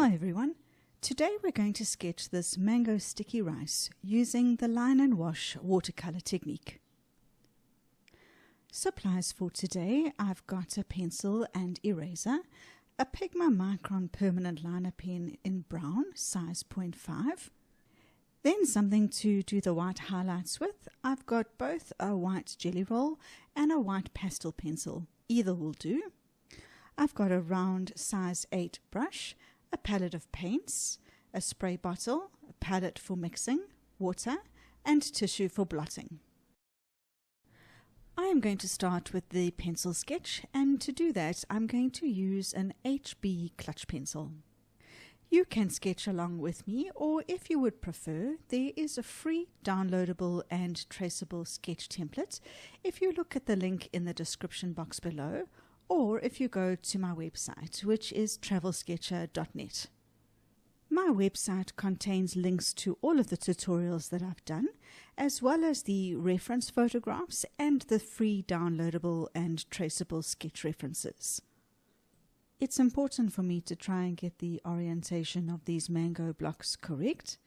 Hi everyone, today we're going to sketch this mango sticky rice using the line and wash watercolor technique. Supplies for today: I've got a pencil and eraser, a Pigma Micron permanent liner pen in brown, size 0.5, then something to do the white highlights with. I've got both a white jelly roll and a white pastel pencil, either will do. I've got a round size 8 brush, a palette of paints, a spray bottle, a palette for mixing, water, and tissue for blotting. I am going to start with the pencil sketch, and to do that I'm going to use an HB clutch pencil. You can sketch along with me, or if you would prefer, there is a free downloadable and traceable sketch template if you look at the link in the description box below, or if you go to my website, which is travelsketcher.net. My website contains links to all of the tutorials that I've done, as well as the reference photographs and the free downloadable and traceable sketch references. It's important for me to try and get the orientation of these mango blocks correct.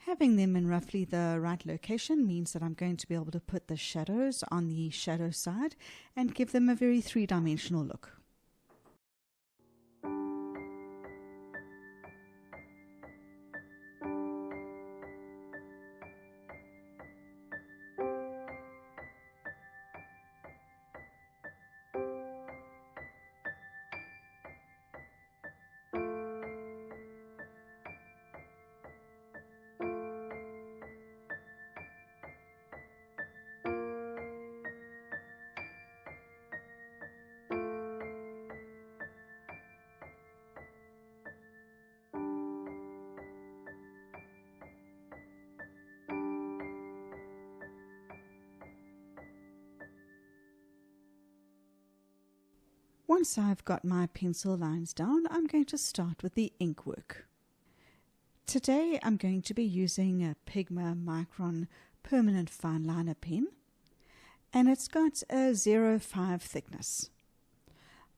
Having them in roughly the right location means that I'm going to be able to put the shadows on the shadow side and give them a very three-dimensional look. Once I've got my pencil lines down, I'm going to start with the ink work. Today I'm going to be using a Pigma Micron permanent fine liner pen, and it's got a 0.5 thickness.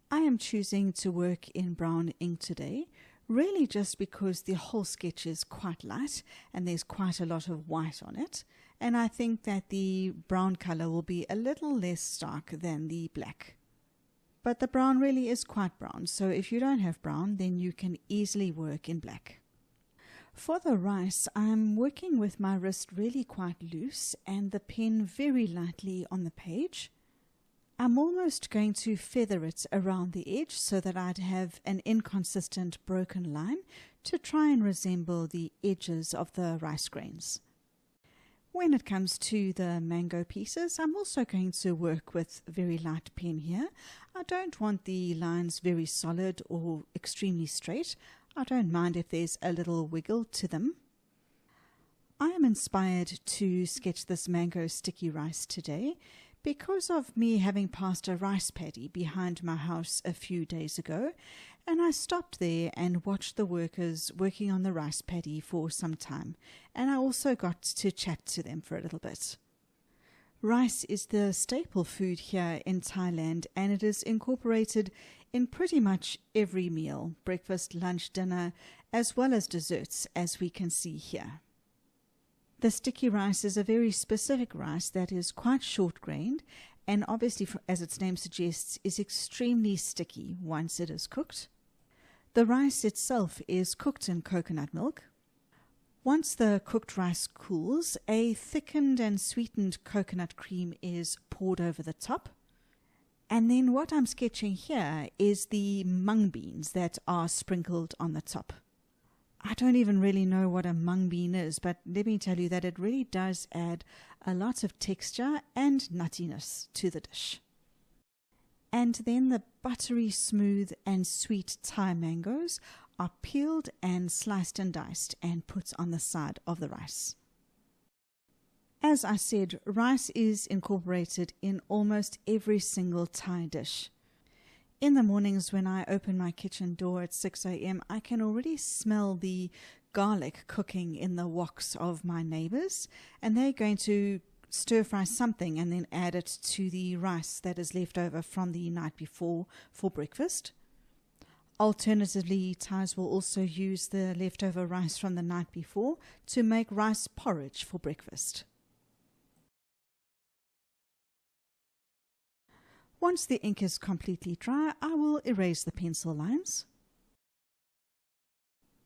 I am choosing to work in brown ink today, really just because the whole sketch is quite light and there's quite a lot of white on it, and I think that the brown color will be a little less stark than the black. But the brown really is quite brown, so if you don't have brown, then you can easily work in black. For the rice, I'm working with my wrist really quite loose and the pen very lightly on the page. I'm almost going to feather it around the edge so that I'd have an inconsistent broken line to try and resemble the edges of the rice grains. When it comes to the mango pieces, I'm also going to work with very light pen here. I don't want the lines very solid or extremely straight. I don't mind if there's a little wiggle to them. I am inspired to sketch this mango sticky rice today because of me having passed a rice paddy behind my house a few days ago, and I stopped there and watched the workers working on the rice paddy for some time, and I also got to chat to them for a little bit. Rice is the staple food here in Thailand, and it is incorporated in pretty much every meal, breakfast, lunch, dinner, as well as desserts, as we can see here. The sticky rice is a very specific rice that is quite short-grained and obviously, as its name suggests, is extremely sticky once it is cooked. The rice itself is cooked in coconut milk. Once the cooked rice cools, a thickened and sweetened coconut cream is poured over the top. And then what I'm sketching here is the mung beans that are sprinkled on the top. I don't even really know what a mung bean is, but let me tell you that it really does add a lot of texture and nuttiness to the dish. And then the buttery smooth and sweet Thai mangoes are peeled and sliced and diced and put on the side of the rice. As I said, rice is incorporated in almost every single Thai dish. In the mornings when I open my kitchen door at 6 a.m, I can already smell the garlic cooking in the woks of my neighbors, and they're going to stir fry something and then add it to the rice that is left over from the night before for breakfast. Alternatively, Thais will also use the leftover rice from the night before to make rice porridge for breakfast. Once the ink is completely dry, I will erase the pencil lines.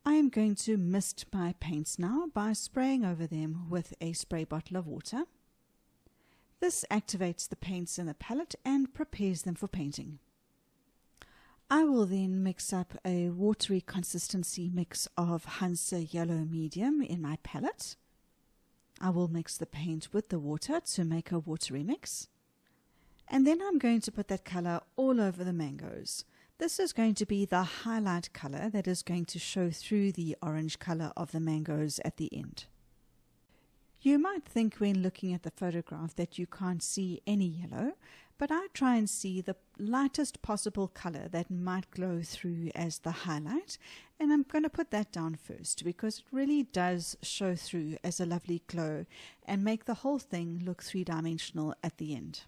I am going to mist my paints now by spraying over them with a spray bottle of water. This activates the paints in the palette and prepares them for painting. I will then mix up a watery consistency mix of Hansa Yellow Medium in my palette. I will mix the paint with the water to make a watery mix. And then I'm going to put that color all over the mangoes. This is going to be the highlight color that is going to show through the orange color of the mangoes at the end. You might think when looking at the photograph that you can't see any yellow, but I try and see the lightest possible color that might glow through as the highlight, and I'm going to put that down first because it really does show through as a lovely glow and make the whole thing look three-dimensional at the end.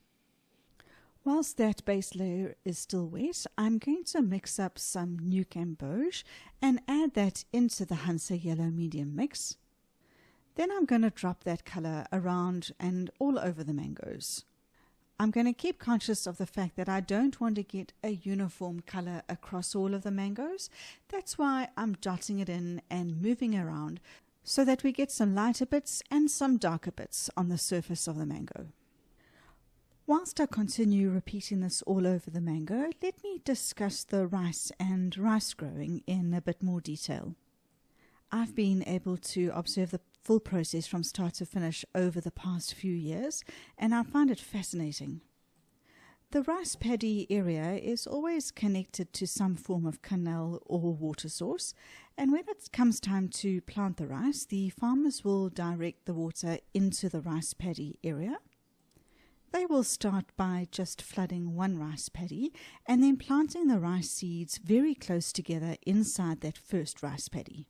Whilst that base layer is still wet, I'm going to mix up some New Gamboge and add that into the Hansa Yellow Medium mix. Then I'm going to drop that color around and all over the mangoes. I'm going to keep conscious of the fact that I don't want to get a uniform color across all of the mangoes. That's why I'm dotting it in and moving around so that we get some lighter bits and some darker bits on the surface of the mango. Whilst I continue repeating this all over the mango, let me discuss the rice and rice growing in a bit more detail. I've been able to observe the full process from start to finish over the past few years, and I find it fascinating. The rice paddy area is always connected to some form of canal or water source, and when it comes time to plant the rice, the farmers will direct the water into the rice paddy area. They will start by just flooding one rice paddy and then planting the rice seeds very close together inside that first rice paddy.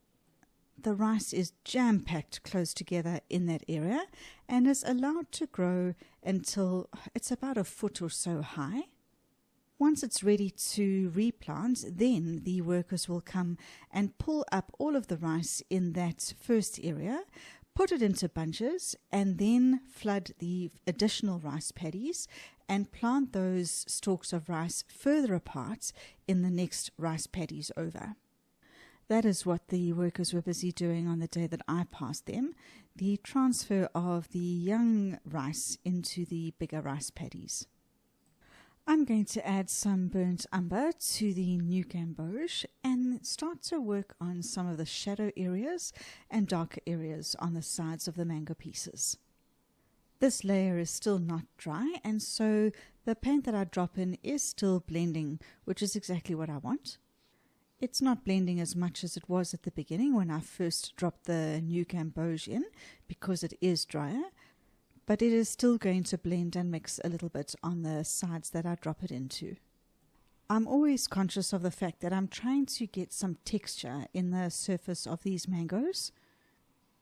The rice is jam-packed close together in that area and is allowed to grow until it's about a foot or so high. Once it's ready to replant, then the workers will come and pull up all of the rice in that first area, put it into bunches, and then flood the additional rice paddies and plant those stalks of rice further apart in the next rice paddies over. That is what the workers were busy doing on the day that I passed them, the transfer of the young rice into the bigger rice paddies. I'm going to add some burnt umber to the New Gamboge and start to work on some of the shadow areas and darker areas on the sides of the mango pieces. This layer is still not dry, and so the paint that I drop in is still blending, which is exactly what I want. It's not blending as much as it was at the beginning when I first dropped the New Gamboge in because it is drier, but it is still going to blend and mix a little bit on the sides that I drop it into. I'm always conscious of the fact that I'm trying to get some texture in the surface of these mangoes.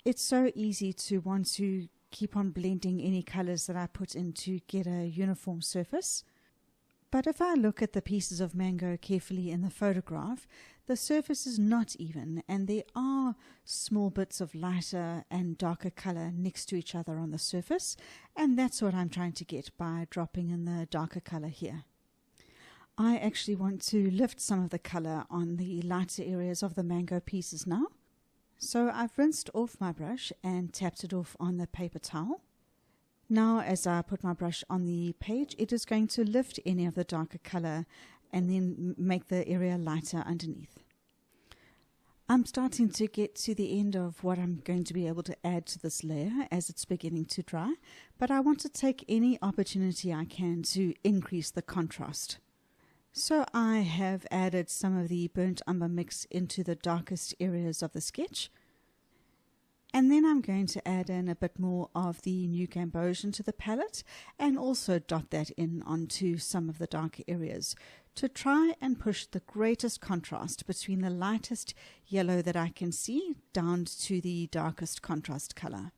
It's so easy to want to keep on blending any colors that I put in to get a uniform surface. But if I look at the pieces of mango carefully in the photograph, the surface is not even, and there are small bits of lighter and darker color next to each other on the surface, and that's what I'm trying to get by dropping in the darker color here. I actually want to lift some of the color on the lighter areas of the mango pieces now. So I've rinsed off my brush and tapped it off on the paper towel. Now, as I put my brush on the page, it is going to lift any of the darker color and then make the area lighter underneath. I'm starting to get to the end of what I'm going to be able to add to this layer as it's beginning to dry, but I want to take any opportunity I can to increase the contrast. So I have added some of the burnt umber mix into the darkest areas of the sketch. And then I'm going to add in a bit more of the New Gamboge into the palette and also dot that in onto some of the darker areas to try and push the greatest contrast between the lightest yellow that I can see down to the darkest contrast color.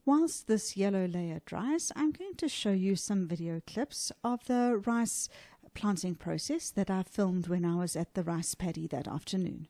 Whilst this yellow layer dries, I'm going to show you some video clips of the rice planting process that I filmed when I was at the rice paddy that afternoon.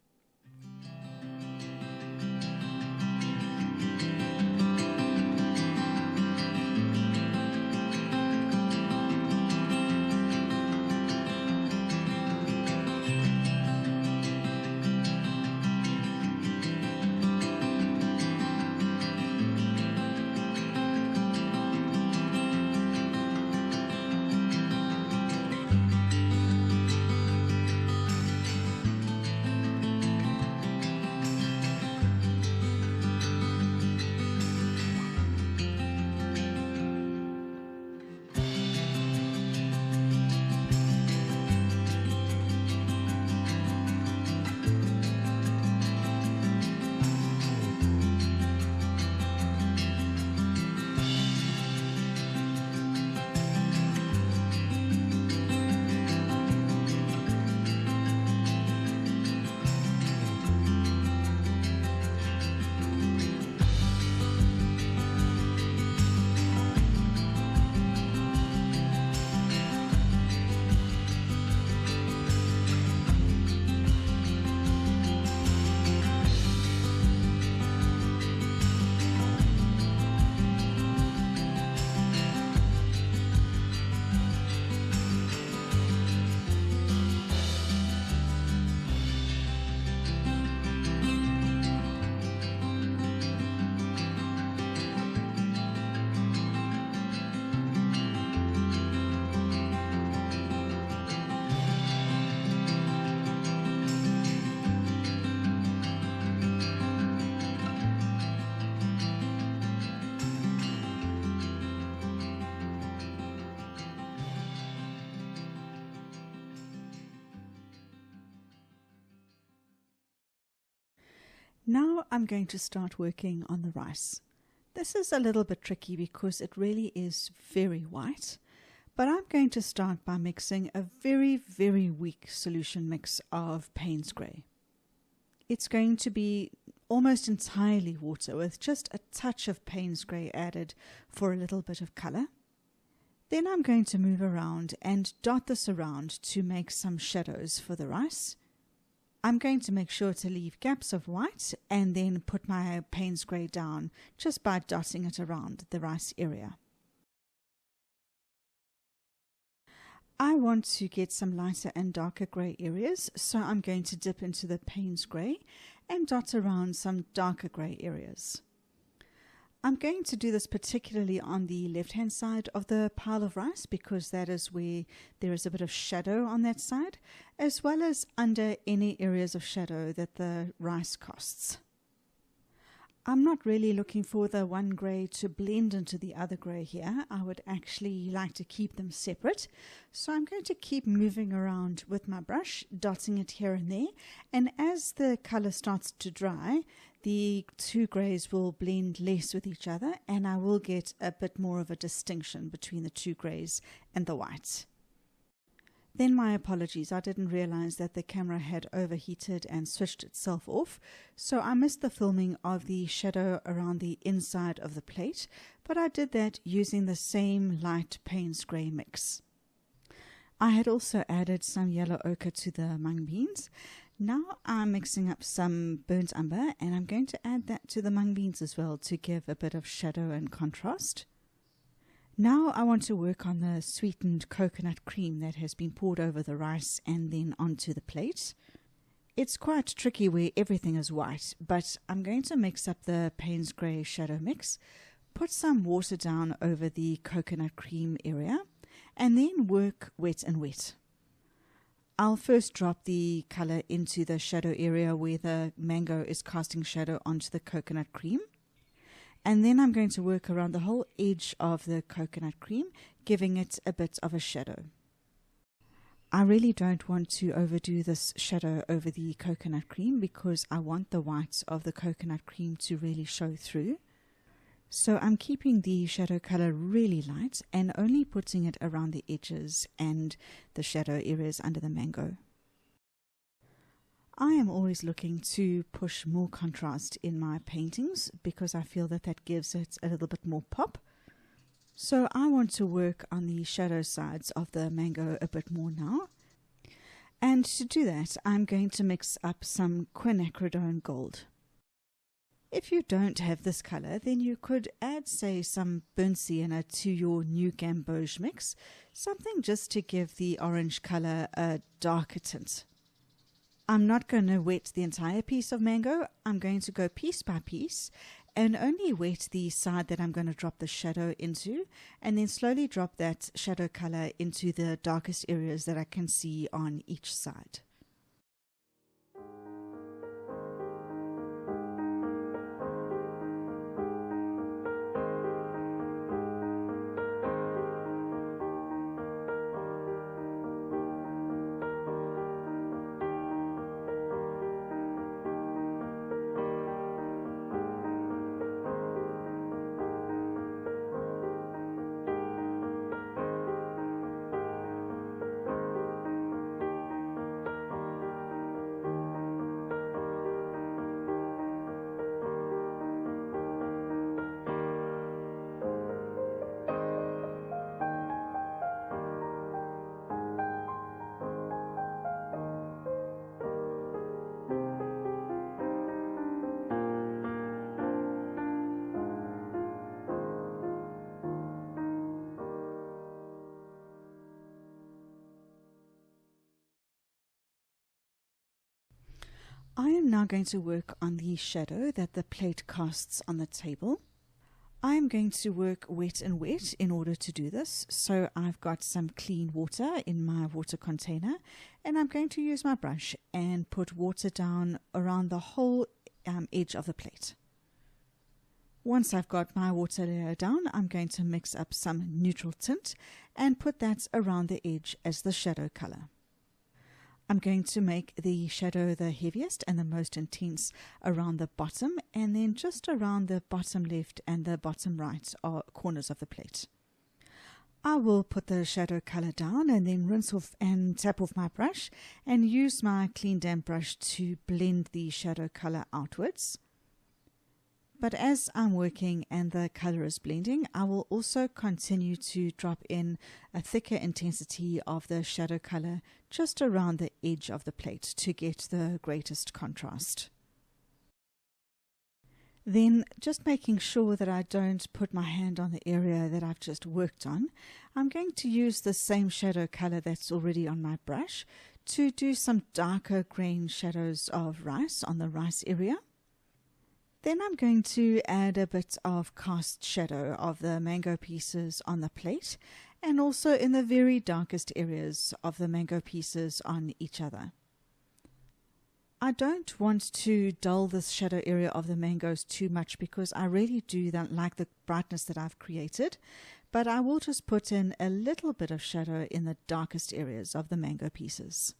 Now I'm going to start working on the rice. This is a little bit tricky because it really is very white, but I'm going to start by mixing a very weak solution mix of Payne's Grey. It's going to be almost entirely water with just a touch of Payne's Grey added for a little bit of colour. Then I'm going to move around and dot this around to make some shadows for the rice. I'm going to make sure to leave gaps of white and then put my Payne's Grey down just by dotting it around the rice area. I want to get some lighter and darker grey areas, so I'm going to dip into the Payne's Grey and dot around some darker grey areas. I'm going to do this particularly on the left-hand side of the pile of rice because that is where there is a bit of shadow on that side, as well as under any areas of shadow that the rice casts. I'm not really looking for the one grey to blend into the other grey here. I would actually like to keep them separate. So I'm going to keep moving around with my brush, dotting it here and there. And as the colour starts to dry, the two greys will blend less with each other and I will get a bit more of a distinction between the two greys and the white. Then my apologies, I didn't realize that the camera had overheated and switched itself off, so I missed the filming of the shadow around the inside of the plate, but I did that using the same light Payne's Grey mix. I had also added some yellow ochre to the mung beans. Now I'm mixing up some burnt umber and I'm going to add that to the mung beans as well to give a bit of shadow and contrast. Now I want to work on the sweetened coconut cream that has been poured over the rice and then onto the plate. It's quite tricky where everything is white, but I'm going to mix up the Payne's Grey shadow mix, put some water down over the coconut cream area, and then work wet and wet. I'll first drop the colour into the shadow area where the mango is casting shadow onto the coconut cream. And then I'm going to work around the whole edge of the coconut cream, giving it a bit of a shadow. I really don't want to overdo this shadow over the coconut cream because I want the whites of the coconut cream to really show through. So I'm keeping the shadow color really light and only putting it around the edges and the shadow areas under the mango. I am always looking to push more contrast in my paintings because I feel that that gives it a little bit more pop. So I want to work on the shadow sides of the mango a bit more now. And to do that, I'm going to mix up some quinacridone gold. If you don't have this color, then you could add, say, some burnt sienna to your new gamboge mix, something just to give the orange color a darker tint. I'm not going to wet the entire piece of mango. I'm going to go piece by piece and only wet the side that I'm going to drop the shadow into, and then slowly drop that shadow color into the darkest areas that I can see on each side. I am now going to work on the shadow that the plate casts on the table. I am going to work wet and wet in order to do this. So I've got some clean water in my water container, and I'm going to use my brush and put water down around the whole edge of the plate. Once I've got my water layer down, I'm going to mix up some neutral tint and put that around the edge as the shadow color. I'm going to make the shadow the heaviest and the most intense around the bottom, and then just around the bottom left and the bottom right are corners of the plate. I will put the shadow color down and then rinse off and tap off my brush and use my clean damp brush to blend the shadow color outwards. But as I'm working and the color is blending, I will also continue to drop in a thicker intensity of the shadow color just around the edge of the plate to get the greatest contrast. Then, just making sure that I don't put my hand on the area that I've just worked on, I'm going to use the same shadow color that's already on my brush to do some darker grain shadows of rice on the rice area. Then I'm going to add a bit of cast shadow of the mango pieces on the plate, and also in the very darkest areas of the mango pieces on each other. I don't want to dull this shadow area of the mangoes too much because I really do like the brightness that I've created, but I will just put in a little bit of shadow in the darkest areas of the mango pieces.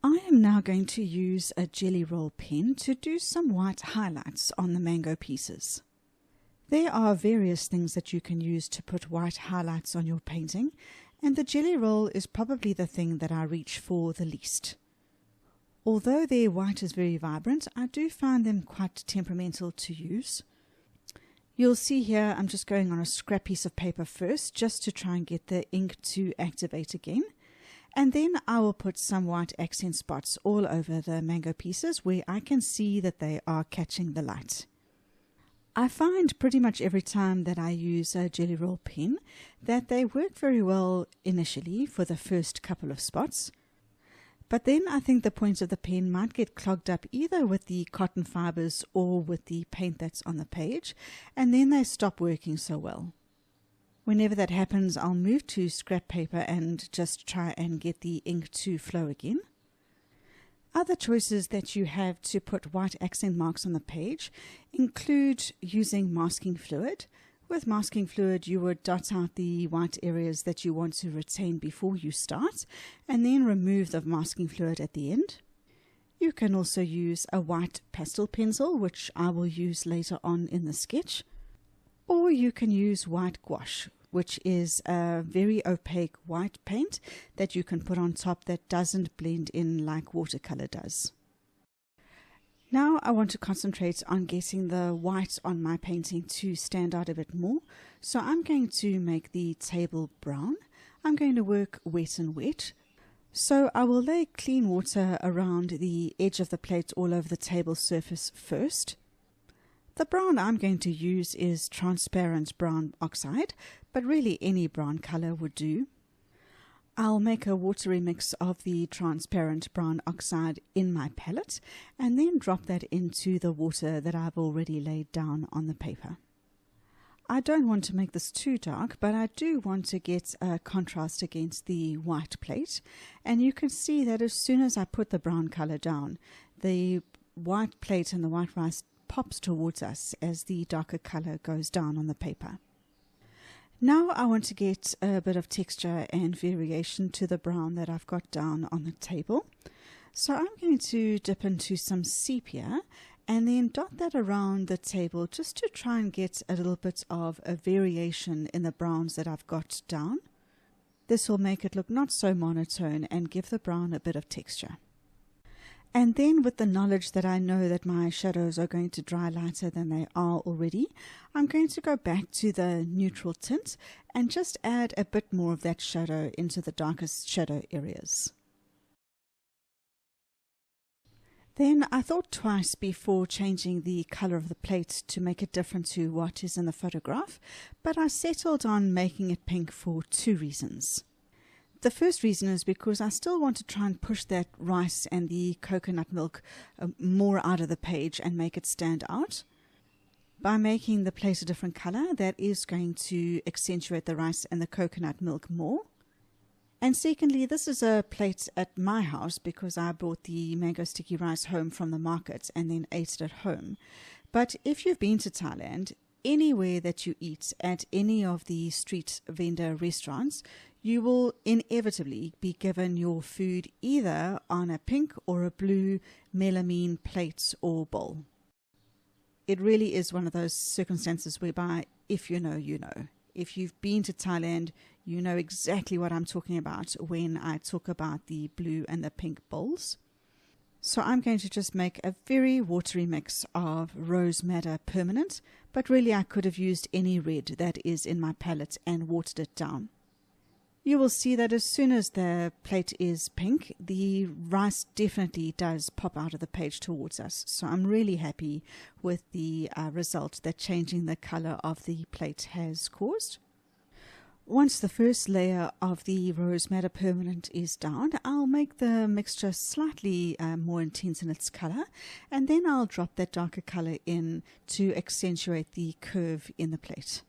I am now going to use a jelly roll pen to do some white highlights on the mango pieces. There are various things that you can use to put white highlights on your painting, and the jelly roll is probably the thing that I reach for the least. Although their white is very vibrant, I do find them quite temperamental to use. You'll see here I'm just going on a scrap piece of paper first, just to try and get the ink to activate again. And then I will put some white accent spots all over the mango pieces where I can see that they are catching the light. I find pretty much every time that I use a Jelly Roll pen that they work very well initially for the first couple of spots. But then I think the point of the pen might get clogged up either with the cotton fibers or with the paint that's on the page, and then they stop working so well. Whenever that happens, I'll move to scrap paper and just try and get the ink to flow again. Other choices that you have to put white accent marks on the page include using masking fluid. With masking fluid, you would dot out the white areas that you want to retain before you start, and then remove the masking fluid at the end. You can also use a white pastel pencil, which I will use later on in the sketch. Or you can use white gouache, which is a very opaque white paint that you can put on top that doesn't blend in like watercolor does. Now I want to concentrate on getting the white on my painting to stand out a bit more. So I'm going to make the table brown. I'm going to work wet and wet. So I will lay clean water around the edge of the plate all over the table surface first. The brown I'm going to use is transparent brown oxide, but really any brown color would do. I'll make a watery mix of the transparent brown oxide in my palette and then drop that into the water that I've already laid down on the paper. I don't want to make this too dark, but I do want to get a contrast against the white plate, and you can see that as soon as I put the brown color down, the white plate and the white rice pops towards us as the darker color goes down on the paper. Now I want to get a bit of texture and variation to the brown that I've got down on the table. So I'm going to dip into some sepia and then dot that around the table just to try and get a little bit of a variation in the browns that I've got down. This will make it look not so monotone and give the brown a bit of texture. And then with the knowledge that I know that my shadows are going to dry lighter than they are already, I'm going to go back to the neutral tint and just add a bit more of that shadow into the darkest shadow areas. Then I thought twice before changing the color of the plate to make it different to what is in the photograph, but I settled on making it pink for two reasons. The first reason is because I still want to try and push that rice and the coconut milk more out of the page and make it stand out. By making the plate a different color, that is going to accentuate the rice and the coconut milk more. And secondly, this is a plate at my house because I brought the mango sticky rice home from the market and then ate it at home. But if you've been to Thailand, anywhere that you eat at any of the street vendor restaurants, you will inevitably be given your food either on a pink or a blue melamine plate or bowl. It really is one of those circumstances whereby if you know, you know. If you've been to Thailand, you know exactly what I'm talking about when I talk about the blue and the pink bowls. So I'm going to just make a very watery mix of Rose Madder Permanent, but really I could have used any red that is in my palette and watered it down. You will see that as soon as the plate is pink, the rice definitely does pop out of the page towards us. So I'm really happy with the result that changing the color of the plate has caused. Once the first layer of the Rose Madder Permanent is down, I'll make the mixture slightly more intense in its color, and then I'll drop that darker color in to accentuate the curve in the plate.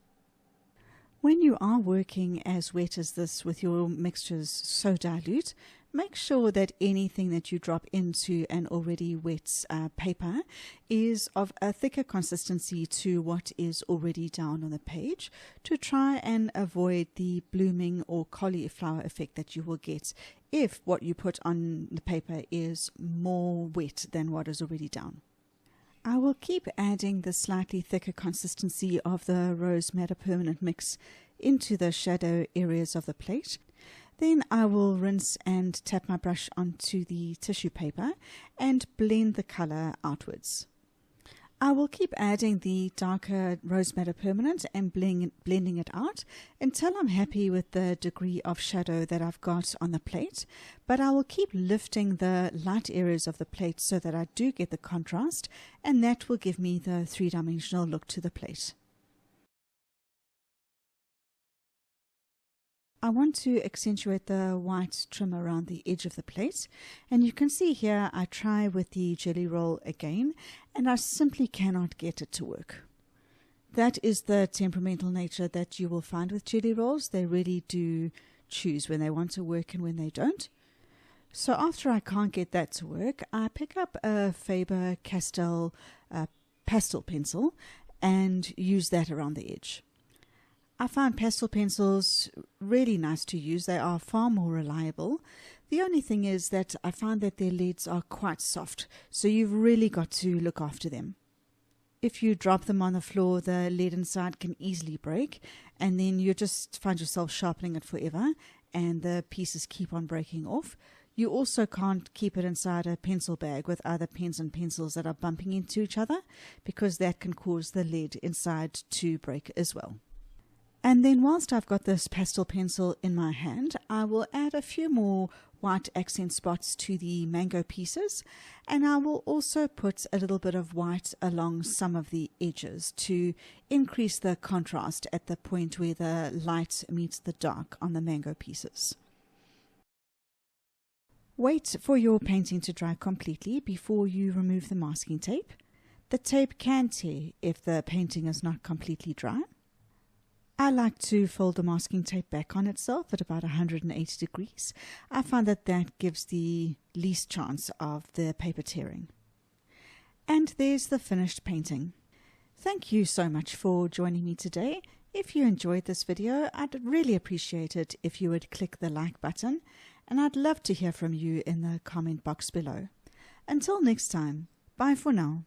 When you are working as wet as this with your mixtures so dilute, make sure that anything that you drop into an already wet paper is of a thicker consistency to what is already down on the page to try and avoid the blooming or cauliflower effect that you will get if what you put on the paper is more wet than what is already down. I will keep adding the slightly thicker consistency of the Rose Madder Permanent mix into the shadow areas of the plate. Then I will rinse and tap my brush onto the tissue paper and blend the color outwards. I will keep adding the darker rose madder permanent and blending it out until I'm happy with the degree of shadow that I've got on the plate, but I will keep lifting the light areas of the plate so that I do get the contrast, and that will give me the three-dimensional look to the plate. I want to accentuate the white trim around the edge of the plate, and you can see here I try with the jelly roll again and I simply cannot get it to work. That is the temperamental nature that you will find with jelly rolls. They really do choose when they want to work and when they don't. So after I can't get that to work, I pick up a Faber-Castell pastel pencil and use that around the edge. I find pastel pencils really nice to use. They are far more reliable. The only thing is that I find that their leads are quite soft, so you've really got to look after them. If you drop them on the floor, the lead inside can easily break, and then you just find yourself sharpening it forever, and the pieces keep on breaking off. You also can't keep it inside a pencil bag with other pens and pencils that are bumping into each other, because that can cause the lead inside to break as well. And then whilst I've got this pastel pencil in my hand, I will add a few more white accent spots to the mango pieces, and I will also put a little bit of white along some of the edges to increase the contrast at the point where the light meets the dark on the mango pieces. Wait for your painting to dry completely before you remove the masking tape. The tape can tear if the painting is not completely dry. I like to fold the masking tape back on itself at about 180 degrees. I find that that gives the least chance of the paper tearing. And there's the finished painting. Thank you so much for joining me today. If you enjoyed this video, I'd really appreciate it if you would click the like button, and I'd love to hear from you in the comment box below. Until next time, bye for now.